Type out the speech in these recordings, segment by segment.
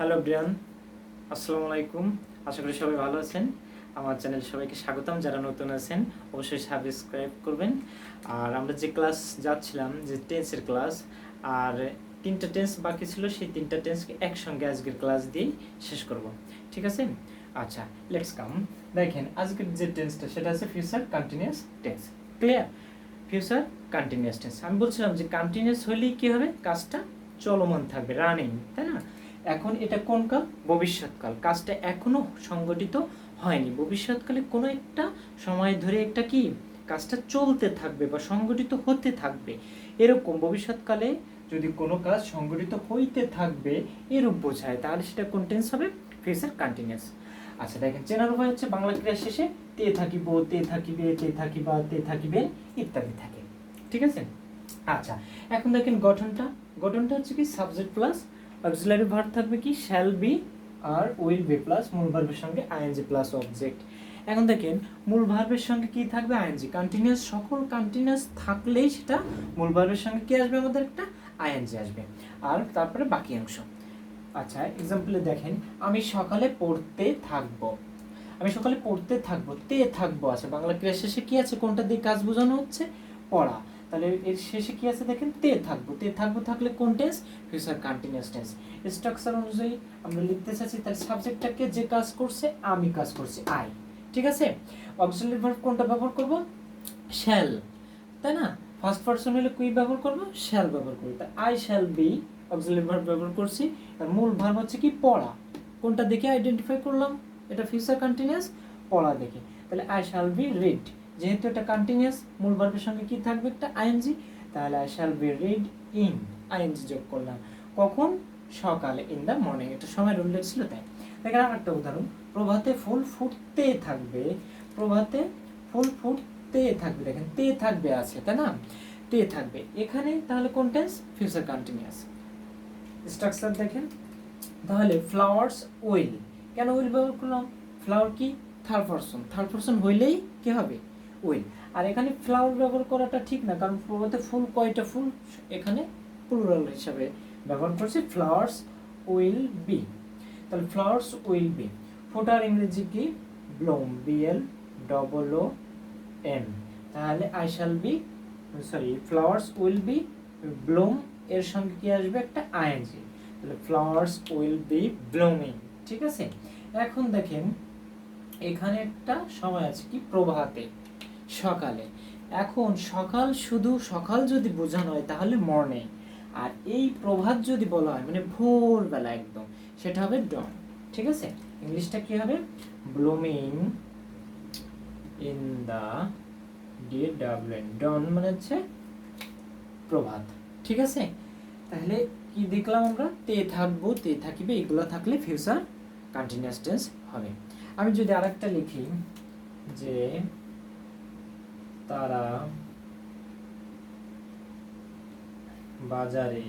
Hello Brian, আসসালামু আলাইকুম। আশা করি সবাই ভালো আছেন। আমার চ্যানেল সবাইকে স্বাগতম। যারা নতুন আছেন অবশ্যই সাবস্ক্রাইব করবেন। আর আমরা যে ক্লাস যাচ্ছিলাম, যে টেন্সের ক্লাস, আর 3টা টেন্স বাকি ছিল, সেই 3টা টেন্সকে একসঙ্গে আজকের ক্লাস দিয়েই শেষ করব। ঠিক আছে? আচ্ছা, লেটস কাম। দেখেন আজকের যে টেন্সটা সেটা হচ্ছে future continuous tense. Clear? Future continuous tense. আমি বলছিলাম যে কন্টিনিউয়াস হলেই কী হবে, কাজটা চলমান থাকবে, রানিং, তাই না? এখন এটা কোন কাল? ভবিষ্যৎকাল। কাজটা এখনো সংগঠিত হয়নি, ভবিষ্যৎকালে কোনো একটা সময় ধরে একটা কি কাজটা চলতে থাকবে বা সংগঠিত হতে থাকবে, এরকম ভবিষ্যৎকালে যদি কোনো কাজ সংগঠিত হইতে থাকবে এরূপ বোঝায়, তাহলে সেটা কোন টেন্স হবে? Future continuous. আচ্ছা দেখেন, চেনার উপায় হচ্ছে বাংলা ক্রিয়া শেষে তে থাকিব, তে থাকিবে, তে থাকিবা, তে থাকিবে ইত্যাদি থাকে। ঠিক আছে? আচ্ছা, এখন দেখেন গঠনটা হচ্ছে কি সাবজেক্ট প্লাস অক্সিলারি ভার্ব থাকবে কি শ্যাল বি আর উইল বি প্লাস মূল ভার্বের সঙ্গে আইএনজি প্লাস অবজেক্ট। এখন দেখেন মূল ভার্বের সঙ্গে কি থাকবে? আইএনজি। কন্টিনিউয়াস, সকল কন্টিনিউয়াস থাকলেই সেটা মূল ভার্বের সঙ্গে কি আসবে? আমাদের একটা আইএনজি আসবে। আর তারপরে বাকি অংশ। আচ্ছা, এক্সাম্পলে দেখেন, আমি সকালে পড়তে থাকবো। আমি সকালে পড়তে থাকবো, তে থাকবো আছে, বাংলা ক্রিয়া শেষে কি আছে? কোনটা দিয়ে কাজ বোঝানো হচ্ছে? পড়া। তাহলে এর শেষে কি আছে দেখেন? তে থাকবো। তে থাকবো থাকলে কোন tense? Future continuous tense. Structure অনুযায়ী আমরা লিখতে চাচ্ছি, তাহলে সাবজেক্টটাকে যে কাজ করছে, আমি কাজ করছি, আই। ঠিক আছে? অক্সিলারি ভার্ব কোনটা ব্যবহার করব? শ্যাল, তাই না? ফার্স্ট পারসন হলে কুই ব্যবহার করব, শ্যাল ব্যবহার করব। তাই I shall B auxiliary verb ব্যবহার করছি। আর মূল ভার্ব হচ্ছে কি? পড়া। কোনটা দেখে আইডেন্টিফাই করলাম এটা ফিউচার কন্টিনিউয়াস? পড়া দেখে। তাহলে আই শ্যাল বি রিড, যেহেতু এটা কন্টিনিউয়াস, মূল ভার্বের সঙ্গে কি থাকবে? একটা আইএনজি। তাহলে I shall be reading, ING যোগ করলাম। কখন? সকালে, ইন দ্য মর্নিং। এটা সময়ের উল্লেখ ছিল তাই। দেখেন আর একটা উদাহরণ, প্রভাতে ফুল ফুটতে থাকবে। প্রভাতে ফুল ফুটতে থাকবে, দেখেন তে থাকবে আছে, তাই না? তে থাকবে এখানে, তাহলে কোন টেন্স? Future continuous. স্ট্রাকচার দেখেন, তাহলে ফ্লাওয়ার্স উইল, কেন উইল ব্যবহার করলাম? ফ্লাওয়ার কি? থার্ড পারসন হইলেই কি হবে? উইল। আর এখানে ফ্লাওয়ার ব্যবহার করাটা ঠিক না, কারণ প্রভাতে ফুল কয়টা ফুল, এখানে প্লুরাল হিসাবে ব্যবহার করছি, ফ্লাওয়ার্স উইল বি। তাহলে ফ্লাওয়ার্স উইল বি। ফোটার ইংরেজি কি? Bloom, B L double O M. তাহলে I shall be, sorry, flowers will be bloom, এর সঙ্গে কি আসবে? একটা আইএনজি। তাহলে ফ্লাওয়ার্স উইল বি ব্লুমিং। ঠিক আছে? এখন দেখেন এখানে একটা সময় আছে কি? প্রভাতে, সকালে। এখন সকাল, শুধু সকাল যদি বোঝানো হয় তাহলে মর্নিং, আর এই প্রভাত যদি বলা হয় মানে ভোরবেলা একদম, সেটা হবে ডন। ঠিক আছে? ইংলিশটা কি হবে? ব্লুমিং ইন দা DWN, ডন মানে হচ্ছে প্রভাত। ঠিক আছে? তাহলে কি দেখলাম আমরা? তে থাকবো, তে থাকিবে, এগুলো থাকলে ফিউচার কন্টিনিউয়াস টেন্স হবে। আমি যদি আরেকটা লিখি যে তারা বাজারে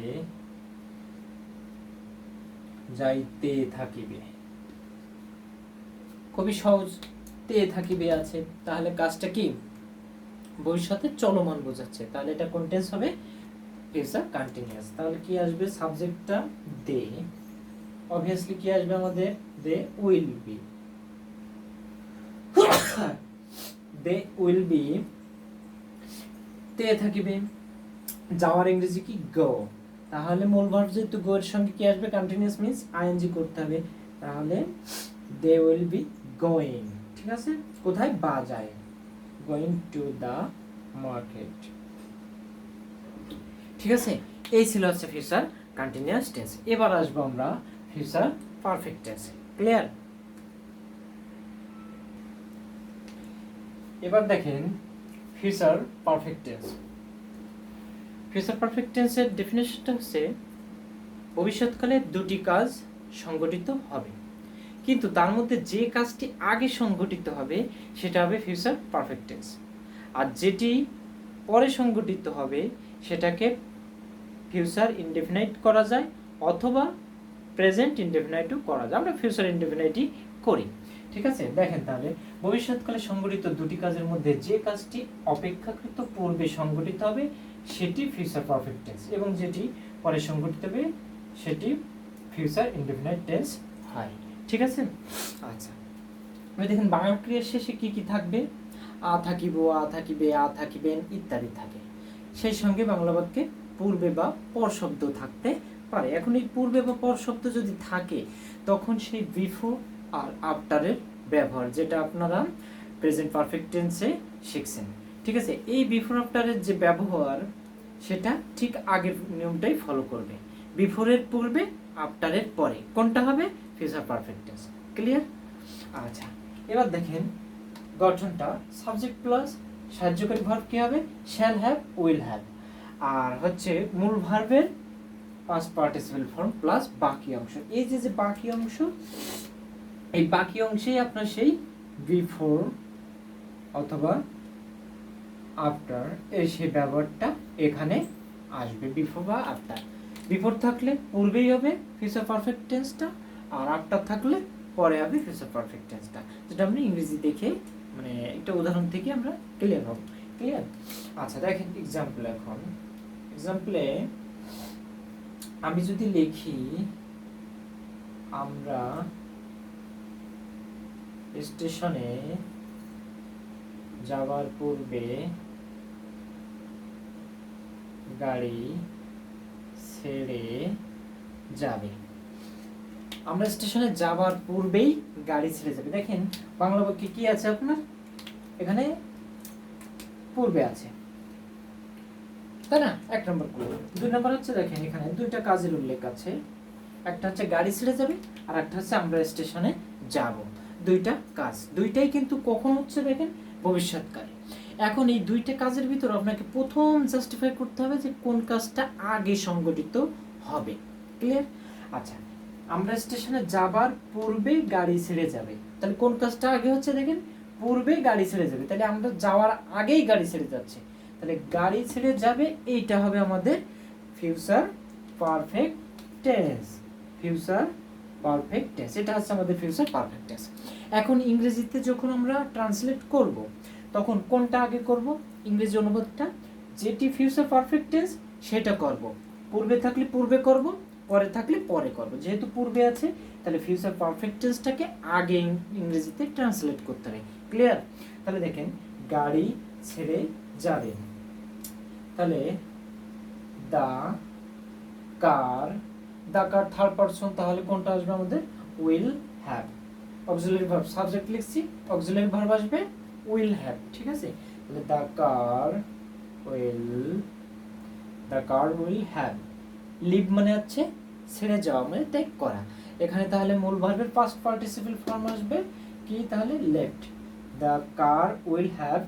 যাইতে থাকিবে, খুবই সহজ। তে থাকিবে আছে, তাহলে কাজটা কি? ভবিষ্যতে চলমান বোঝাচ্ছে, তাহলে এটা কোন টেন্স হবে? Future continuous. তাহলে কি আসবে? সাবজেক্টটা দে, অবভিয়াসলি কি আসবে আমাদের? They will be, they will be. তে থাকিবে, যাওয়ার ইংরেজি কি? গো। তাহলে মূল ভার্ব যেহেতু গো, এর সঙ্গে কি আসবে? কন্টিনিউয়াস মিন্স আইএনজি করতে হবে। তাহলে দে উইল বি গোয়িং। ঠিক আছে? কোথায়? বাজারে, গোয়িং টু দা মার্কেট। ঠিক আছে? এই ছিল হচ্ছে ফিউচার কন্টিনিউয়াস টেন্স। এবার আসবো আমরা ফিউচার পারফেক্ট টেন্স। ক্লিয়ার? এবার দেখেন future perfect tense. Future perfect টেন্সের ডেফিনেশনটা হচ্ছে ভবিষ্যৎকালে দুটি কাজ সংগঠিত হবে, কিন্তু তার মধ্যে যে কাজটি আগে সংগঠিত হবে সেটা হবে ফিউচার পারফেক্ট টেন্স, আর যেটি পরে সংগঠিত হবে সেটাকে ফিউচার ইনডেফিনাইট করা যায়, অথবা প্রেজেন্ট ইনডেফিনাইটও করা যায়। আমরা ফিউচার ইনডেফিনাইটই করি। ঠিক আছে? দেখেন তাহলে ভবিষ্যৎকালে সংগঠিত দুটি কাজের মধ্যে যে কাজটি অপেক্ষাকৃত পূর্বে সংগঠিত হবে সেটি ফিউচার পারফেক্ট টেন্স, এবং যেটি পরে সংগঠিত হবে সেটি ফিউচার ইনডেফিনাইট টেন্স হয়। ঠিক আছে? আচ্ছা, এবার দেখেন বানান ক্রিয়ার শেষে কি কি থাকবে? আ থাকিব, আ থাকিবে, আ থাকিবেন ইত্যাদি থাকে। সেই সঙ্গে বাংলা বাক্যে পূর্বে বা পর শব্দ থাকতে পারে। এখন এই পূর্বে বা পর শব্দ যদি থাকে তখন সেই বিফোর আর আফটারের ব্যবহার, যেটা আপনারা প্রেজেন্ট পারফেক্ট টেন্সে শিখছেন। ঠিক আছে? এই বিফোর আফটারের যে ব্যবহার সেটা ঠিক আগের নিয়মটাই ফলো করবে। বিফোরের পূর্বে, আফটারের পরে। কোনটা হবে? Future perfect tense. ক্লিয়ার? আচ্ছা, এবার দেখেন গঠনটা সাবজেক্ট প্লাস সাহায্যকারী ভার্ব কি হবে? Shall have, will have. আর হচ্ছে মূল ভার্বের পাস্ট পার্টিসিপেল ফর্ম প্লাস বাকি অংশ। এই যে বাকি অংশ, এই বাকি অংশেই আপনার সেই বিফোর অথবা আফটার এই সেই ব্যবহারটা এখানে আসবে। বিফোর বা আফটার। বিফোর থাকলে পূর্বেই হবে ফিউচার পারফেক্ট টেন্সটা, আর আফটার থাকলে পরে হবে ফিউচার পারফেক্ট টেন্সটা, যেটা আমরা ইংরেজি দেখে মানে একটা উদাহরণ থেকে আমরা ক্লিয়ার হব। ক্লিয়ার? আচ্ছা, দেখেন এক্সাম্পল। এখন এক্সাম্পলে আমি যদি লিখি আমরা স্টেশনে যাওয়ার পূর্বে গাড়ি ছেড়ে যাবে। আমরা স্টেশনে যাওয়ার পূর্বেই গাড়ি ছেড়ে যাবে। দেখেন বাংলা বাক্যে কি আছে আপনার? এখানে পূর্বে আছে, তাই না? 1 নম্বর করব। 2 নম্বর হচ্ছে দেখেন এখানে দুইটা কাজের উল্লেখ আছে। একটা হচ্ছে গাড়ি ছেড়ে যাবে, আর একটা হচ্ছে আমরা স্টেশনে যাব। দুইটা কাজ, দুইটাই কিন্তু কখন হচ্ছে দেখেন? ভবিষ্যৎকালে। এখন এই দুইটা কাজের ভিতর আপনাকে প্রথম জাস্টিফাই করতে হবে যে কোন কাজটা আগে সংঘটিত হবে। ক্লিয়ার? আচ্ছা, আমরা স্টেশনে যাবার পূর্বে গাড়ি ছেড়ে যাবে, তাহলে কোন কাজটা আগে হচ্ছে দেখেন? পূর্বে গাড়ি ছেড়ে যাবে। তাহলে আমরা যাওয়ার আগেই গাড়ি ছেড়ে যাচ্ছে, তাহলে গাড়ি ছেড়ে যাবে এইটা হবে আমাদের future perfect tense. Future perfect tense, এটা হচ্ছে আমাদের ফিউচার পারফেক্ট টেন্স। এখন ইংরেজিতে যখন আমরা ট্রান্সলেট করব তখন কোনটা আগে করব? ইংরেজি অনুবাদটা যেটি ফিউচার পারফেক্ট টেন্স সেটা করব। পূর্বে থাকলে পূর্বে করব, পরে থাকলে পরে করব। যেহেতু পূর্বে আছে তাহলে ফিউচার পারফেক্ট টেন্সটাকে আগে ইংরেজিতে ট্রান্সলেট করতে হবে। ক্লিয়ার? তাহলে দেখেন গাড়ি ছেড়ে যাবে, তাহলে দা কার, দা কার থার্ড পারসন, তাহলে কোনটা আসবে আমাদের? Will have. Auxiliary verb subject লিখছি, অক্সিলারি ভার্ব আসবে উইল হ্যাভ। ঠিক আছে? তাহলে দা কার উইল হ্যাভ। লিভ মানে হচ্ছে ছেড়ে যাওয়া, মানে ত্যাগ করা। এখানে তাহলে মূল ভার্বের পাস্ট পার্টিসিপল ফর্ম আসবে কি? তাহলে left. The car will have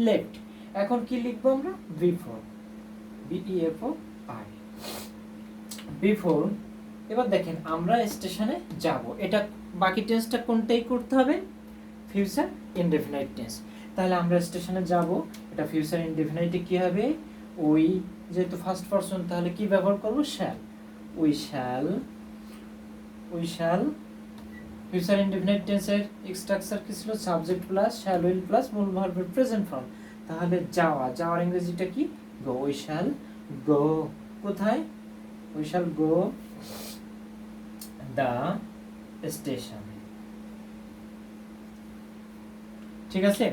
left. এখন কি লিখবো আমরা? Before, BEFOR। বিফোর। এবার দেখেন আমরা স্টেশনে যাব, এটা বাকি টেন্সটা কোনটাই করতে হবে? Future indefinite tense. তাহলে আমরা স্টেশনে যাব, এটা ফিউচার ইনডেফিনাইটে কি হবে? ওই, যেহেতু ফার্স্ট পারসন তাহলে কি ব্যবহার করব? Shall. We shall future indefinite টেন্সের স্ট্রাকচার কি ছিল? Subject plus shall will plus মূল ভার্বের প্রেজেন্ট ফর্ম। তাহলে যাওয়ার ইংরেজিটা কি? গো। We shall go. কোথায়? We shall go the station. ঠিক আছে?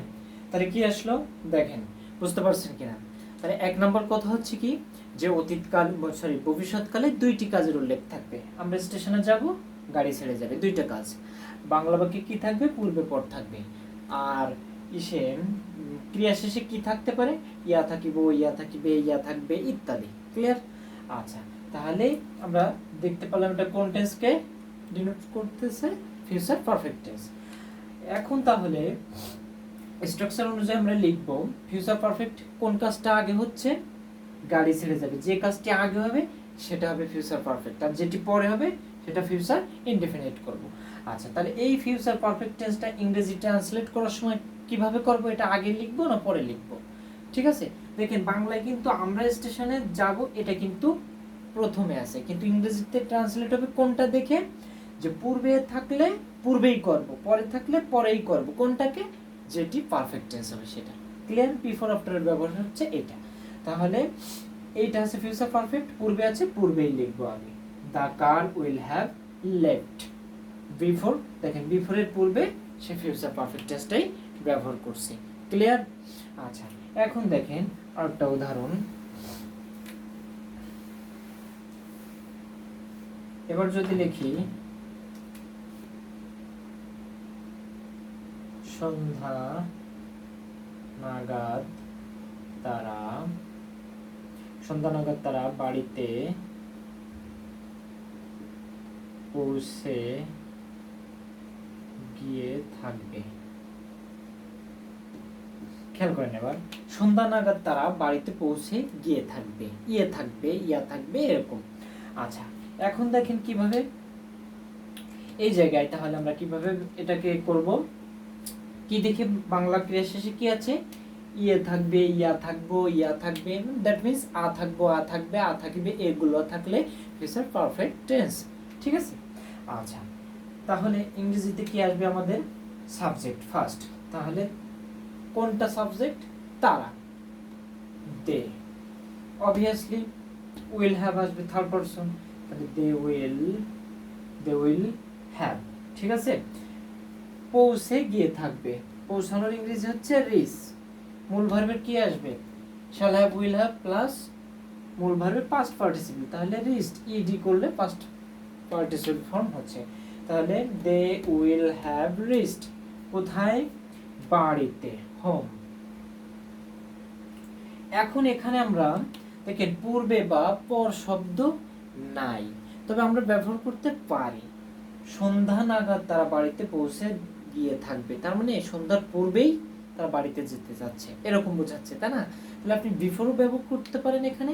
তাহলে কি আসলো দেখেন, বুঝতে পারছেন কিনা? তাহলে 1 নম্বর কথা হচ্ছে কি, যে অতীতকাল ভবিষ্যৎকালে দুইটি কাজের উল্লেখ থাকবে। আমরা স্টেশনে যাব, গাড়ি ছেড়ে যাবে, দুইটা কাজ। বাংলা বাক্যে কি থাকবে? পূর্বে পর থাকবে। আর ক্রিয়া শেষে কি থাকতে পারে? ইয়া থাকিব, ইয়া থাকিবে, ইয়া থাকবে ইত্যাদি। ক্লিয়ার? আচ্ছা, তাহলে আমরা দেখতে পেলাম এটা কোন টেন্সকে ডিনোট করতেছে? Future perfect tense. এখন তাহলে স্ট্রাকচার অনুযায়ী আমরা লিখব ফিউচার পারফেক্ট কোন কাজটা আগে হচ্ছে? গাড়ি ছেড়ে যাবে। যে কাজটি আগে হবে সেটা হবে ফিউচার পারফেক্ট, আর যেটি পরে হবে সেটা ফিউচার ইনডেফিনিট করব। আচ্ছা, তাহলে এই ফিউচার পারফেক্ট টেন্সটা ইংরেজি ট্রান্সলেট করার সময় কিভাবে করব? এটা আগে লিখব না পরে লিখব? ঠিক আছে? দেখেন বাংলায় কিন্তু আমরা স্টেশনে যাব এটা কিন্তু প্রথমে আছে, কিন্তু ইংরেজিতে ট্রান্সলেট হবে কোনটা দেখে? যে পূর্বে থাকলে পূর্বেই করব, পরে থাকলে পরেই করব। কোনটাকে? যেটি পারফেক্ট টেন্স হবে সেটা। ক্লিয়ার? বিফোর আফটারের ব্যবহার হচ্ছে এটা। তাহলে এইটা আছে ফিউচার পারফেক্ট, পূর্বে আছে পূর্বেই লিখবো আগে। The car will have left. Before, দেখেন বিফোরের পূর্বে সে ফিউচার পারফেক্ট টেন্সটাই ব্যবহার করছে। ক্লিয়ার? আচ্ছা, এখন দেখেন আরেকটা উদাহরণ। এবার যদি লিখি সন্ধ্যা নাগাদ তারা বাড়িতে পৌঁছে গিয়ে থাকবে। খেয়াল করেন, এবার সন্ধ্যা নাগাদ তারা বাড়িতে পৌঁছে গিয়ে থাকবে, ইয়া থাকবে এরকম। আচ্ছা, এখন দেখেন কিভাবে এই জায়গায় তাহলে আমরা কিভাবে এটাকে করব। কি দেখে বাংলা ক্রিয়া শেষে কি আছে? ইয়ে থাকবে, ইয়া থাকবে, দ্যাট মিন্স আ থাকবে, এগুলো থাকলে ফিউচার পারফেক্ট টেন্স। ঠিক আছে? আচ্ছা, তাহলে ইংরেজিতে কি আসবে আমাদের? Subject first. তাহলে কোনটা সাবজেক্ট? তারা, দে। অবভিয়াসলি উইল হ্যাভ আসবে থার্ড পারসন, তাহলে দে উইল হ্যাভ। ঠিক আছে? পৌঁছে গিয়ে থাকবে, পৌঁছানোর ইংরেজি হচ্ছে রিচ। মূল ভার্বের কি আসবে? Shall have, will have plus মূল ভার্বের পাস্ট পার্টিসিপল, তাহলে রিচড, ইডি করলে পাস্ট পার্টিসিপল ফর্ম হচ্ছে। তাহলে দে উইল হ্যাভ রিচড। কোথায়? বাড়িতে, হোম। এখন এখানে আমরা দেখেন পূর্বে বা পর শব্দ নাই, তবে আমরা ব্যবহার করতে পারি। সন্ধ্যা নাগাদ তারা বাড়িতে পৌঁছে গিয়ে থাকবে, তার মানে সন্ধ্যার পূর্বেই তারা বাড়িতে যেতে যাচ্ছে, এরকম বোঝাচ্ছে, তাই না? তাহলে আপনি বিফোরও ব্যবহার করতে পারেন এখানে,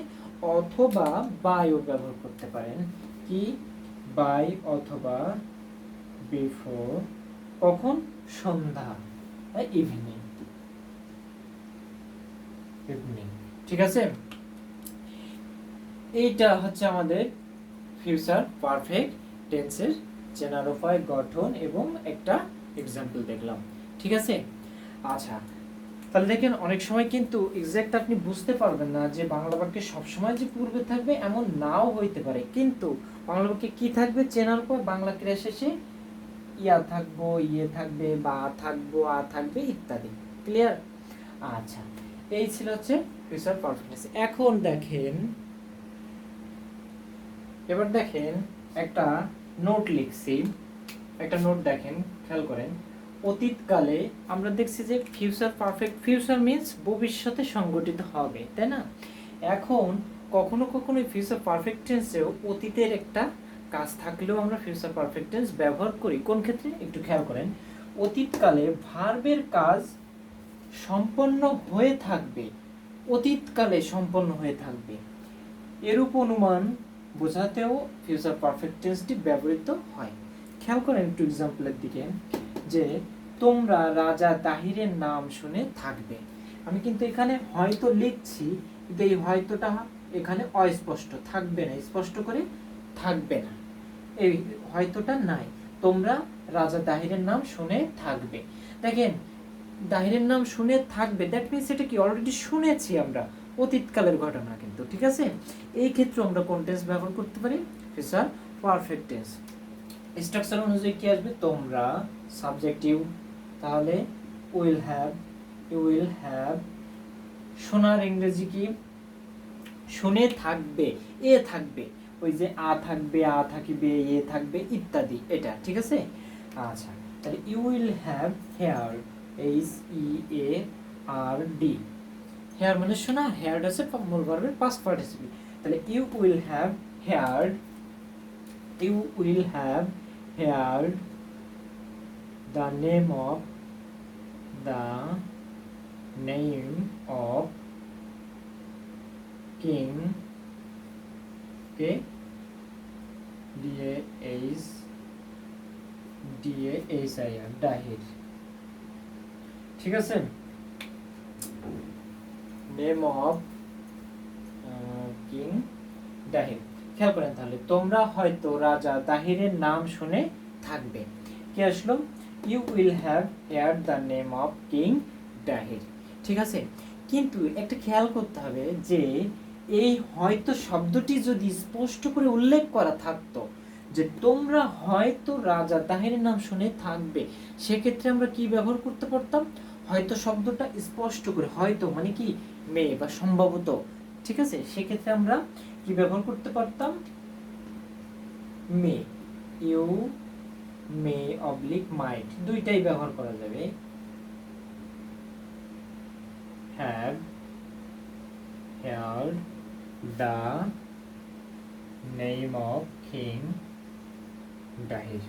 অথবা বাইও ব্যবহার করতে পারেন। কি? বাই অথবা বিফোর। কখন? সন্ধ্যা, ইভিনিং। ঠিক আছে? এইটা হচ্ছে আমাদের ফিউচার পারফেক্ট টেন্সের চেনার উপায়, গঠন এবং একটা এক্সাম্পল দেখলাম। ঠিক আছে? আচ্ছা, তাহলে দেখেন অনেক সময় কিন্তু এক্সাক্ট আপনি বুঝতে পারবেন না যে বাংলা বাক্যে সবসময় যে পূর্বে থাকবে এমন নাও হইতে পারে, কিন্তু বাংলা বাক্যে কি থাকবে চেনার পর বাংলা ক্রিয়া শেষে ইয়া থাকবো, ইয়ে থাকবে, বা আ থাকবে ইত্যাদি। ক্লিয়ার? আচ্ছা, এই ছিল হচ্ছে ফিউচার পারফেক্ট টেন্স। এখন দেখেন, এবার দেখেন একটা নোট লিখছি, একটা নোট দেখেন, খেয়াল করেন। অতীতকালে আমরা দেখছি যে ফিউচার পারফেক্ট, ফিউচার মিন্স ভবিষ্যতে সংঘটিত হবে, তাই না? এখন কখনো কখনো ফিউচার পারফেক্ট টেন্সেও অতীতের একটা কাজ থাকলেও আমরা ফিউচার পারফেক্ট টেন্স ব্যবহার করি। কোন ক্ষেত্রে? একটু খেয়াল করেন। অতীতকালে ভার্বের কাজ সম্পন্ন হয়ে থাকবে, অতীতকালে সম্পন্ন হয়ে থাকবে, এরূপ অনুমান বোঝাতেও ফিউচার পারফেক্ট টেন্সটি ব্যবহৃত হয়। খেয়াল করেন একটু এক্সাম্পলের দিকে, যে তোমরা রাজা তাহিরের নাম শুনে থাকবে। আমি কিন্তু এখানে হয়তো লিখছি, কিন্তু এই হয়তোটা এখানে অস্পষ্ট, থাকবে না, স্পষ্ট করে থাকবে না, এই হয়তোটা নাই। তোমরা রাজা তাহিরের নাম শুনে থাকবে। দেখেন তাহিরের নাম শুনে থাকবে, দ্যাট মিনস এটা কি অলরেডি শুনেছি আমরা, অতীতকালের ঘটনা কিন্তু। ঠিক আছে? এই ক্ষেত্রে আমরা কোন টেন্স ব্যবহার করতে পারি? Future perfect tense. স্ট্রাকচার অনুযায়ী কি আসবে? তোমরা, সাবজেক্টিভ, তাহলে উইল হ্যাভ, শোনার ইংরেজি কি? শুনে থাকবে, এ থাকবে, ওই যে আ থাকবে, আ থাকিবে, এ থাকবে ইত্যাদি, এটা। ঠিক আছে? আচ্ছা, তাহলে you will have hear, HEARD, hear মানে শোনা, হেয়ার্ড আছে মূল ভার্বের পাস্ট পার্টিসিপল। তাহলে you will have heard the name of king, DAHIR, Dahir. ঠিক আছে? Name of king Dahir. খেয়াল করেন, তাহলে তোমরা হয়তো রাজা দাহিরের নাম শুনে থাকবে। কি আসলো? You will have heard the name of king Dahir. ঠিক আছে? কিন্তু একটা খেয়াল করতে হবে যে এই হয়তো শব্দটি যদি স্পষ্ট করে উল্লেখ করা থাকতো, যে তোমরা হয়তো রাজা তাহেরের নাম শুনে থাকবে, সেক্ষেত্রে আমরা কি ব্যবহার করতে পারতাম, হয়তো শব্দটা স্পষ্ট করে, হয়তো মানে কি মে বা সম্ভবত, ঠিক আছে, সেক্ষেত্রে আমরা কি ব্যবহার করতে পারতাম, মে, ইউ মে অবলিক মাইট, দুইটাই ব্যবহার করা যাবে। Have heard the name of King Dahir,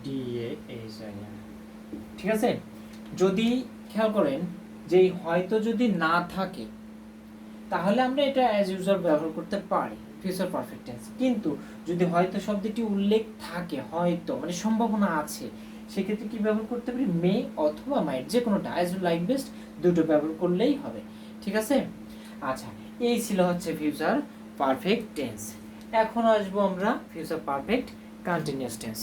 D-A-H-I-R, ঠিক আছে। যদি খেয়াল করেন যে হয়তো যদি না থাকে তাহলে আমরা এটা অ্যাজ ইউজুয়াল ব্যবহার করতে পারি ফিউচার পারফেক্ট টেন্স, কিন্তু যদি হয়তো শব্দটি উল্লেখ থাকে, হয়তো মানে সম্ভাবনা আছে, সেক্ষেত্রে কি ব্যবহার করতে পারি, মে অথবা মাইট, যে কোনোটা অ্যাজ ইউ লাইক বেস্ট, দুটো ব্যবহার করলেই হবে, ঠিক আছে। আচ্ছা, এই ছিল হচ্ছে ফিউচার পারফেক্ট টেন্স। এখন আসবো আমরা ফিউচার পারফেক্ট কন্টিনিউয়াস টেন্স।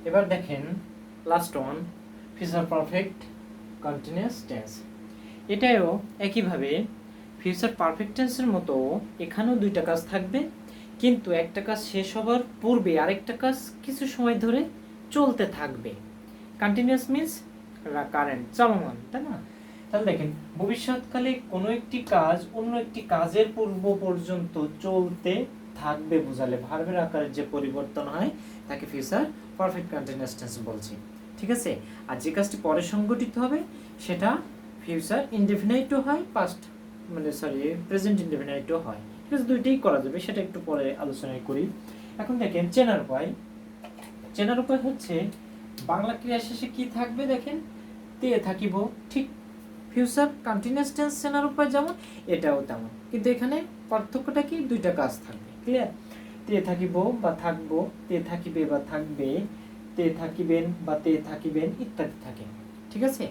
এবার দেখেন last one, future perfect continuous tense. এটাও একইভাবে ফিউচার পারফেক্ট টেন্সের মতো এখানেও দুইটা কাজ থাকবে, কিন্তু একটা কাজ শেষ হবার পূর্বে আরেকটা কাজ কিছু সময় ধরে চলতে থাকবে। কন্টিনিউয়াস মিন্স কারেন্ট, চলমান, তাই না? তাহলে দেখেন ভবিষ্যৎকালে কোনো একটি কাজ অন্য একটি কাজের পূর্ব পর্যন্ত চলতে থাকবে বোঝালে ভার্বের আকারের যে পরিবর্তন হয় তাকে ফিউচার পারফেক্ট কন্টিনিউয়াস টেন্স বলছি, ঠিক আছে। আর যে কাজটি পরে সংঘটিত হবে সেটা ফিউচার ইনডেফিনাইটও হয়, পাস্ট মানে সরি প্রেজেন্ট ইনডেফিনাইটও হয়, ঠিক আছে, দুইটাই করা যাবে, সেটা একটু পরে আলোচনা করি। এখন দেখেন চেনার উপায়। চেনার উপায় হচ্ছে বাংলা ক্রিয়া শেষে কি থাকবে, দেখেন তে থাকিব, ঠিক ফিউচার কন্টিনিউয়াস টেন্স চেনার উপায় যেমন এটাও তেমন, কিন্তু এখানে পার্থক্যটা কি, দুইটা কাজ থাকবে, ক্লিয়ার। তে থাকিব বা থাকবো, তে থাকিবে বা থাকবে, তে থাকিবেন বা তে থাকিবেন ইত্যাদি থাকে, ঠিক আছে।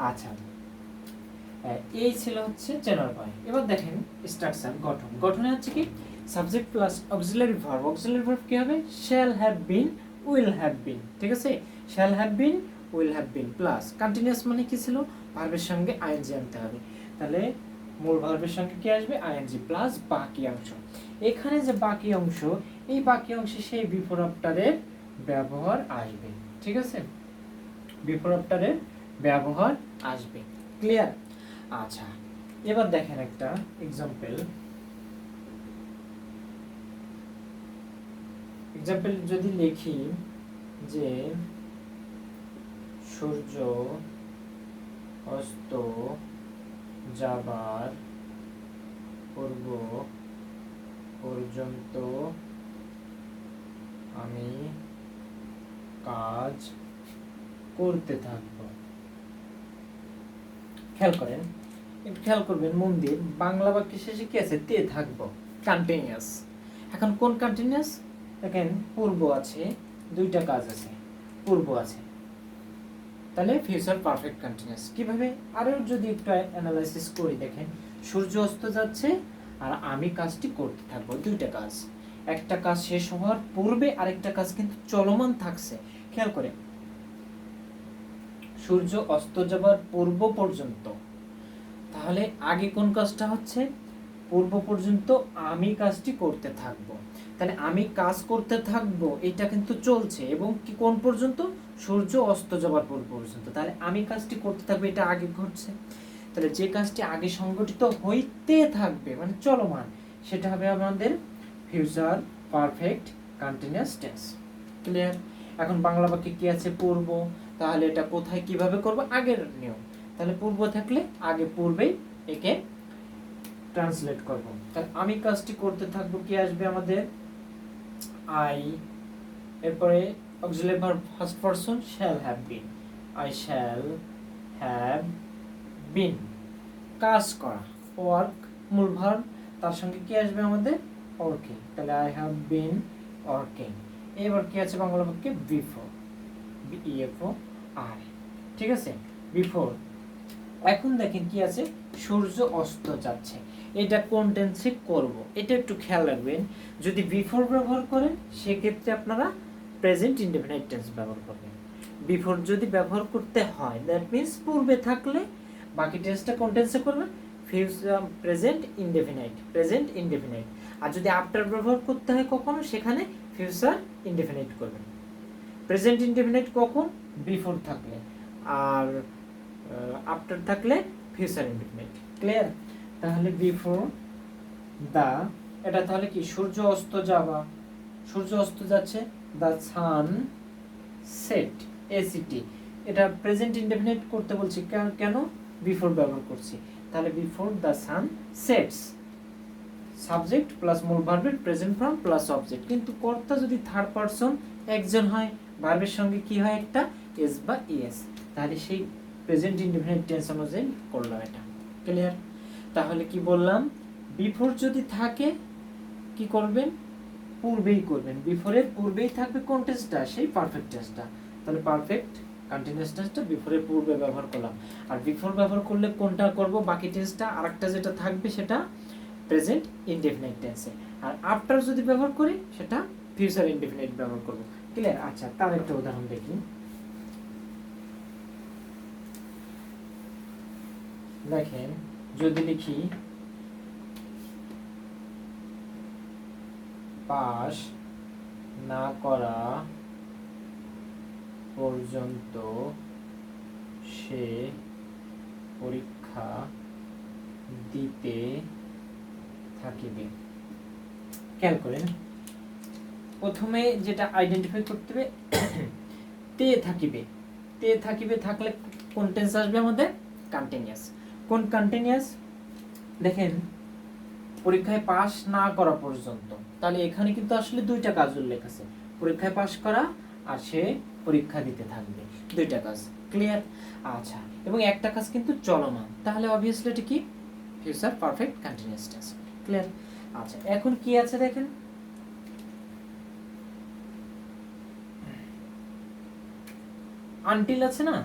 আচ্ছা, এই ছিল হচ্ছে চেনার উপায়। এবার দেখেন স্ট্রাকচার, গঠন। গঠনে হচ্ছে কি subject plus auxiliary verb. Auxiliary verb কি হবে, shall have been, will have বিন, ঠিক আছে। Shall have been, will have been plus continuous মানে কি ছিল, ভার্বের সঙ্গে আইএনজি আনতে হবে, তাহলে মূল ভার্বের সঙ্গে কি আসবে, আইএনজি প্লাস বাকি অংশ। এখানে যে বাকি অংশ, এই বাকি অংশে সেই বিফোর আফটারের ব্যবহার আসবে, ঠিক আছে, বিফোর আফটারের ব্যবহার আসবে, ক্লিয়ার। আচ্ছা, এবার দেখেন একটা এক্সাম্পল। যদি লিখি যে সূর্য অস্ত যাবার পূর্ব পর্যন্ত আমি কাজ করতে থাকব। খেয়াল করেন, একটু খেয়াল করবেন মন দিয়ে, বাংলা বাক্যে শেষে কি আছে, তে থাকবো, কন্টিনিউয়াস। এখন কোন কন্টিনিউয়াস, দেখেন পূর্ব আছে, দুইটা কাজ আছে, পূর্ব আছে, তাহলে ফিউচার পারফেক্ট কন্টিনিউয়াস। কিভাবে, আরও যদি একটু অ্যানালাইসিস করি, দেখেন সূর্য অস্ত যাচ্ছে আর আমি কাজটি করতে থাকবো, দুইটা কাজ, একটা কাজ শেষ হওয়ার পূর্বে আরেকটা কাজ কিন্তু চলমান থাকছে। খেয়াল করে, সূর্য অস্ত যাবার পূর্ব পর্যন্ত, তাহলে আগে কোন কাজটা হচ্ছে, পূর্ব পর্যন্ত আমি কাজটি করতে থাকবো, তাহলে আমি কাজ করতে থাকবো এটা কিন্তু চলছে, এবং কি কোন পর্যন্ত, সূর্য অস্ত যাবার পূর্ব পর্যন্ত, তাহলে আমি কাজটি করতে থাকবো এটা আগে ঘটছে, তাহলে যে কাজটি আগে সংগঠিত হইতে থাকবে মানে চলমান, সেটা হবে আমাদের future perfect continuous tense, clear. এখন বাংলা বাক্যে কি আছে, পূর্ব, তাহলে এটা কোথায় কিভাবে করব, আগের নিয়ম, তাহলে পূর্ব থাকলে আগে পূর্বেই একে ট্রান্সলেট করব। তাহলে আমি কাজটি করতে থাকবো, কি আসবে আমাদের, আই, এরপরে auxiliary verb first person shall have been, I shall have been, কাজ করা, ওয়ার্ক মূল ভার্ব, তার সঙ্গে কি আসবে আমাদের, ওয়ার্কিং, তাহলে আই হ্যাভ বিন ওয়ার্কিং। এবার কি আছে বাংলা বাক্যে, বিফোর, বিইএফও আর, ঠিক আছে, বিফোর। এখন দেখেন কি আছে, সূর্য অস্ত যাচ্ছে, এটা কোন টেন্সে করব, এটা একটু খেয়াল রাখবেন। যদি বিফোর ব্যবহার করেন সেক্ষেত্রে আপনারা প্রেজেন্ট ইনডেফিনাইট টেন্স ব্যবহার করবেন। বিফোর যদি ব্যবহার করতে হয় দ্যাট মিন্স পূর্বে থাকলে বাকি টেন্সটা কোন টেন্সে করবেন, ফিউচার প্রেজেন্ট ইনডেফিনাইট। আর যদি আফটার ব্যবহার করতে হয় কখনো, সেখানে ফিউচার ইনডেফিনাইট করবেন। প্রেজেন্ট ইনডেফিনাইট কখন? বিফোর থাকলে, আর আফটার থাকলে ফিউচার ইনডেফিনাইট। ক্লিয়ার? তাহলে বিফোর দা, এটা তাহলে কি সূর্য অস্ত যাওয়া, সূর্য অস্ত যাচ্ছে, দ্য সান সেট, এসিটি, এটা প্রেজেন্ট ইনডেফিনাইট করতে বলছি কেন? বিফোর ব্যবহার করছি। তাহলে before the sun sets, subject plus মূল ভার্বের প্রেজেন্ট ফর্ম প্লাস অবজেক্ট। কিন্তু কর্তা যদি থার্ড পারসন একজন হয়, ভার্বের সঙ্গে কি হয়? একটা এস বা ইএস, তাহলে সেই প্রেজেন্ট ইনডেফিনাইট টেন্স অনুযায়ী করলাম এটা। ক্লিয়ার? তাহলে কি বললাম? বিফোর যদি থাকে কি করবেন? পূর্বেই করবেন। বিফোরের পূর্বেই থাকবে কোন টেন্সটা? সেই পারফেক্ট টেন্সটা। তাহলে পারফেক্ট কন্টিনিউয়াস টেন্সটা বিফোরের পূর্বে ব্যবহার করলাম। আর বিফোর ব্যবহার করলে কোনটা করব? বাকি টেন্সটা। আরেকটা যেটা থাকবে সেটা প্রেজেন্ট ইনডেফিনাইট টেন্সে। আর আফটার যদি ব্যবহার করি সেটা ফিউচার ইনডেফিনাইট ব্যবহার করব। ক্লিয়ার? আচ্ছা, তার একটা উদাহরণ দেখি। দেখেন, যদি লিখি পাস না করা পর্যন্ত সে পরীক্ষা দিতে থাকিবে। খেয়াল করেন, প্রথমে যেটা আইডেন্টিফাই করতে হবে, তে থাকিবে। তে থাকিবে থাকলে কোন টেন্স আসবে আমাদের? কন্টিনিউয়াস। কোন কন্টিনিউয়াস? দেখেন, পরীক্ষায় পাস না করা পর্যন্ত, তাহলে এখানে কিন্তু আসলে দুইটা কাজ উল্লেখ আছে, পরীক্ষায় পাস করা আর সে পরীক্ষা দিতে থাকবে, দুইটা কাজ। ক্লিয়ার? আচ্ছা, এবং একটা কাজ কিন্তু চলমান, তাহলে অবভিয়াসলি এটা কি? Future perfect continuous tense. Clear? আচ্ছা, এখন কি আছে দেখেন, আনটিল আছে না,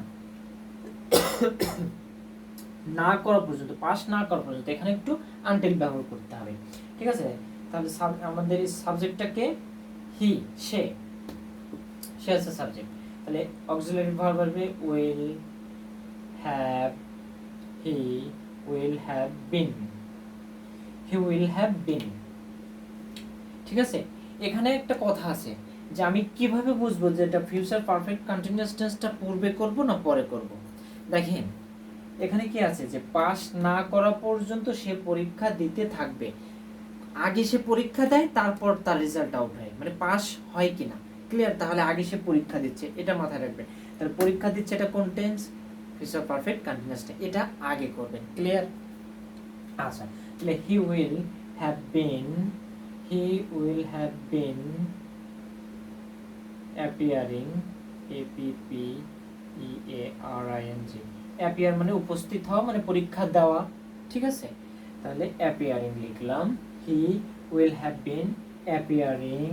না করা পর্যন্ত, পাস না করা পর্যন্ত, এখানে একটু আনটিল ব্যবহার করতে হবে। ঠিক আছে? তাহলে আমাদের এই সাবজেক্টটাকে হি, সে আছে সাবজেক্ট, তাহলে অক্সিলারি ভার্ব আসবে will have, he will have bin, he will have বিন। ঠিক আছে? এখানে একটা কথা আছে যে আমি কিভাবে বুঝবো যে এটা ফিউচার পারফেক্ট কন্টিনিউয়াস টেন্সটা পূর্বে করব না পরে করব? দেখেন, এখানে কি আছে যে পাস না করা পর্যন্ত সে পরীক্ষা দিতে থাকবে। আগে সে পরীক্ষা দেয়, তারপর তার রেজাল্ট আউট হয়, মানে পাস হয় কিনা। ক্লিয়ার? তাহলে আগে সে পরীক্ষা দিচ্ছে, এটা মাথায় রাখবেন। তাহলে পরীক্ষা দিচ্ছে, এটা কোন tense? Future perfect continuous tense, এটা আগে করবেন। ক্লিয়ার? আচ্ছা, তাহলে he will have bin, he will have bin appearing, APPEARING, appear মানে উপস্থিত হওয়া, মানে পরীক্ষা দেওয়া। ঠিক আছে? তাহলে অ্যাপিয়ারিং লিখলাম, he will have bin appearing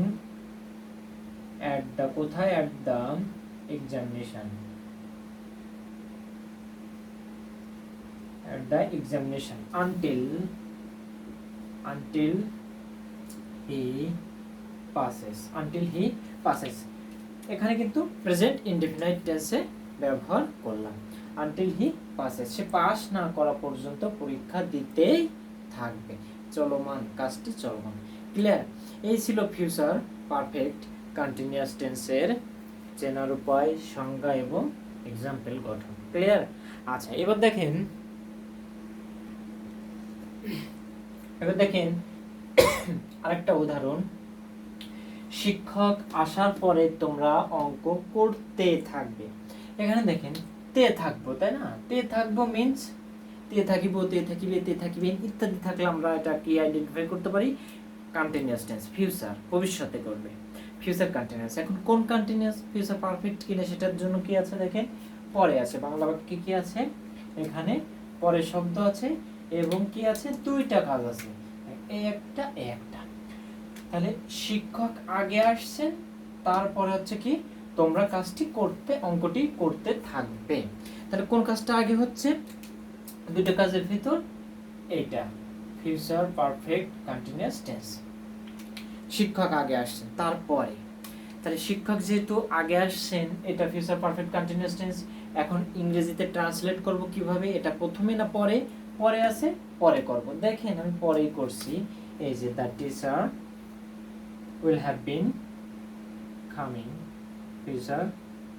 at the, কোথায়? at the examination, at the examination until he passes, until he passes। এখানে কিন্তু প্রেজেন্ট ইনডেফিনাইট টেন্সে ব্যবহার করলাম, until he passes, say pass না করা পর্যন্ত পরীক্ষা দিতেই থাকবে, চলমান, কাজটি চলমান। ক্লিয়ার? এই ছিল ফিউচার পারফেক্ট কন্টিনিউয়াস টেন্সের চেনার উপায়, সংজ্ঞা এবং এক্সাম্পল গঠন। ক্লিয়ার? আচ্ছা, এবার দেখেন আরেকটা উদাহরণ। শিক্ষক আসার পরে তোমরা অঙ্ক করতে থাকবে। এখানে দেখেন, তে থাকবো, তাই না? তে থাকবো মিন্স তে থাকিব, তে থাকিবে, তে থাকিবেন ইত্যাদি থাকলে আমরা এটা কি আইডেন্টিফাই করতে পারি? কন্টিনিউয়াস টেন্স, ফিউচার, ভবিষ্যতে করবে, ফিউচার কন্টিনিউয়াস। এখন কোন কন্টিনিউয়াস? ফিউচার পারফেক্ট কিনা সেটার জন্য কি আছে দেখেন, পরে আছে, বাংলা বাক্যে কি আছে? এখানে পরে শব্দ আছে এবং কি আছে? দুইটা কাজ আছে, একটা। তাহলে শিক্ষক আগে আসছেন, তারপরে হচ্ছে কি তোমরা কাজটি করতে, অঙ্কটি করতে থাকবে। তাহলে কোন কাজটা আগে হচ্ছে? দুইটা কাজের ভিতর এইটা ফিউচার পারফেক্ট কন্টিনিউয়াস টেন্স। শিক্ষক আগে আসছেন, তারপরে, তাহলে শিক্ষক যেহেতু আগে আসছেন, এটা ফিউচার পারফেক্ট কন্টিনিউয়াস টেন্স। এখন ইংরেজিতে ট্রান্সলেট করব কিভাবে? এটা প্রথমে না পরে? পরে আছে, পরে করব। দেখেন আমি পরেই করছি, এই যে the teacher will have been coming, future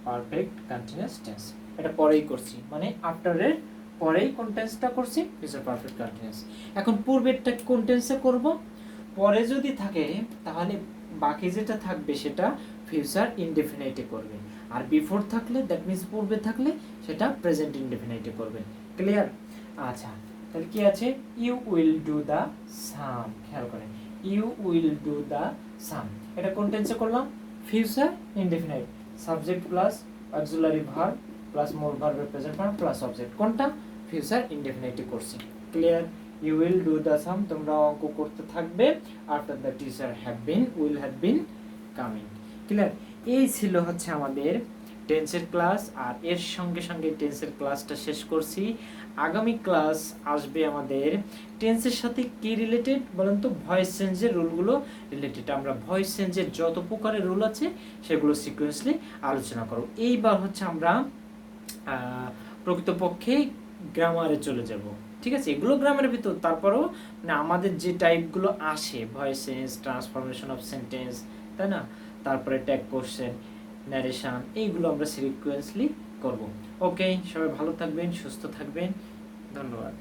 perfect continuous tense, এটা পরেই করছি, মানে আফটারের পরেই কোন টেন্সটা করছি, ফিউচার পারফেক্ট কন্টিনিউয়াস। এখন পূর্বেরটা কোন টেন্সে করব, পরে যদি থাকে তাহলে বাকি যেটা থাকবে সেটা ফিউচার ইনডেফিনাইটে করবে, আর বিফোর থাকলে দ্যাট মিন্স পূর্বে থাকলে সেটা প্রেজেন্ট ইনডেফিনাইটে করবে। ক্লিয়ার? আচ্ছা, তাহলে কি আছে, you will do the sum, খেয়াল করেন, you will do the sum, এটা কোন টেন্সে করলাম, future indefinite, subject plus auxiliary verb plus মূল ভার্বের প্রেজেন্ট ফর্ম প্লাস অবজেক্ট, কোনটা, ফিউচার ইনডেফিনাইটে করছি। Clear? You will do the sum, তোমরা অঙ্ক করতে থাকবে, after the teacher have been, will have been coming. Clear? এই ছিল হচ্ছে আমাদের টেন্সের ক্লাস, আর এর সঙ্গে সঙ্গে টেন্সের ক্লাসটা শেষ করছি। আগামী ক্লাস আসবে আমাদের টেন্সের সাথে কি রিলেটেড বলেন তো, ভয়েস চেঞ্জের রুলগুলো রিলেটেড। আমরা ভয়েস চেঞ্জের যত প্রকারের রুল আছে সেগুলো সিকোয়েন্সলি আলোচনা করব। এইবার হচ্ছে আমরা প্রকৃতপক্ষে গ্রামারে চলে যাব। ঠিক আছে, এগুলো গ্রামারের ভিতর, তারপরেও মানে আমাদের যে টাইপগুলো আসে, voice change, transformation of sentence, তাই না, তারপরে ট্যাগ কোশ্চেন, ন্যারেশন, এইগুলো আমরা সিকোয়েন্সলি করব। ওকে, সবাই ভালো থাকবেন, সুস্থ থাকবেন, ধন্যবাদ।